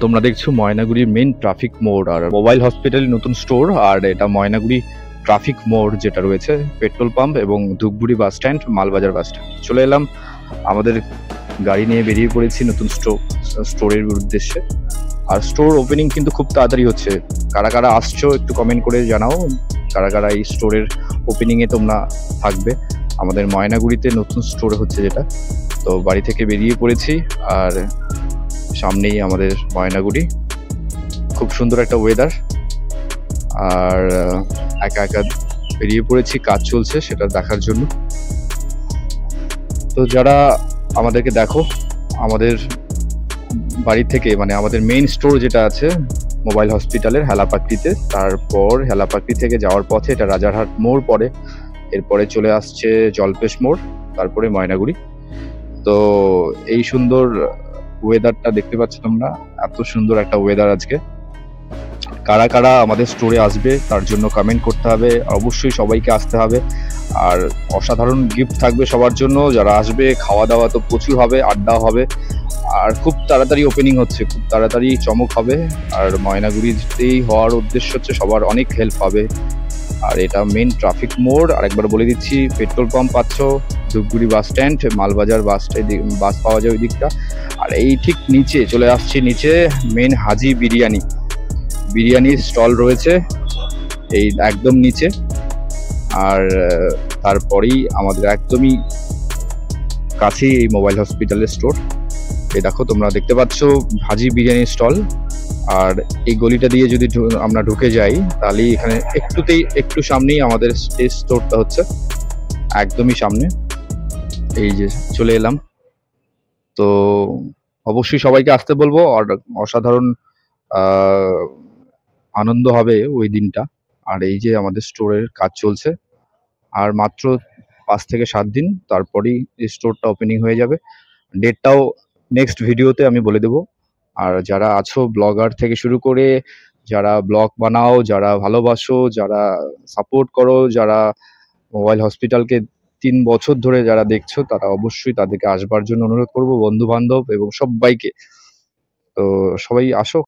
তোমরা দেখছো ময়নাগুড়ির main traffic মোড় আর মোবাইল হসপিটালের নতুন স্টোর, আর এটা ময়নাগুড়ি ট্রাফিক মোড় যেটা রয়েছে, পেট্রোল পাম্প এবং Dhupguri bus stand, Malbazar bus stand. চলে এলাম, আমাদের গাড়ি নিয়ে বেরিয়ে পড়েছি নতুন স্টোরের উদ্দেশ্যে। আর স্টোর ওপেনিং কিন্তু খুব তাড়াতাড়ি হচ্ছে। কারা কারা আসছো একটু কমেন্ট করে জানাও, কারা কারা এই স্টোরের ওপেনিংয়ে তোমরা থাকবে। আমাদের ময়নাগুড়িতে নতুন স্টোর হচ্ছে যেটা, তো বাড়ি থেকে বেরিয়ে পড়েছি। আর সামনেই আমাদের ময়নাগুড়ি, খুব সুন্দর একটা ওয়েদার। আর একা একা বেরিয়ে পড়েছি, কাজ চলছে সেটা দেখার জন্য। তো যারা আমাদেরকে দেখো, আমাদের বাড়ি থেকে মানে আমাদের মেইন স্টোর যেটা আছে মোবাইল হসপিটালের হেলাপাট্টিতে, তারপর হেলাপাট্টি থেকে যাওয়ার পথে এটা রাজারহাট মোড় পড়ে, এরপরে চলে আসছে জলপেশ মোড়, তারপরে ময়নাগুড়ি। তো এই সুন্দর ওয়েদারটা দেখতে পাচ্ছ তোমরা, এত সুন্দর একটা ওয়েদার আজকে। কারা কারা আমাদের স্টোরে আসবে তার জন্য কমেন্ট করতে হবে, অবশ্যই সবাইকে আসতে হবে। আর অসাধারণ গিফট থাকবে সবার জন্য যারা আসবে, খাওয়া দাওয়া তো প্রচুর হবে, আড্ডা হবে। আর খুব তাড়াতাড়ি ওপেনিং হচ্ছে, খুব তাড়াতাড়ি চমক হবে। আর ময়নাগুড়িতেই হওয়ার উদ্দেশ্য হচ্ছে সবার অনেক হেল্প হবে। আর এটা মেন ট্রাফিক মোড়, আরেকবার বলে দিচ্ছি, পেট্রোল পাম্প পাচ্ছ, ধূপগুড়ি বাস স্ট্যান্ড, মালবাজার বাস পাওয়া যায় ওই দিকটা। আর এই ঠিক নিচে চলে আসছি, নিচে মেন হাজি বিরিয়ানির স্টল রয়েছে এই একদম নিচে। আর তারপরেই আমাদের একদমই কাছেই এই মোবাইল হসপিটালের স্টোর। এই দেখো তোমরা দেখতে পাচ্ছ হাজি বিরিয়ানির স্টল। আর এই গলিটা দিয়ে যদি আমরা ঢুকে যাই, তাহলে এখানে একটু সামনেই আমাদের স্টোরটা হচ্ছে, একদমই সামনে। এই যে চলে এলাম। তো অবশ্যই সবাইকে আসতে বলবো, আর অসাধারণ আনন্দ হবে ওই দিনটা। আর এই যে আমাদের স্টোরের কাজ চলছে, আর মাত্র 5 থেকে 7 দিন, তারপরেই এই স্টোরটা ওপেনিং হয়ে যাবে। ডেটটাও নেক্সট ভিডিওতে আমি বলে দেবো। আর যারা আছো ব্লগার থেকে শুরু করে, যারা ব্লগ বানাও, যারা ভালোবাসো, যারা সাপোর্ট করো, যারা মোবাইল হসপিটালকে 3 বছর ধরে যারা দেখছো, তারা অবশ্যই তাদেরকে আসবার জন্য অনুরোধ করবো, বন্ধু বান্ধব এবং সবাইকে। তো সবাই আসো।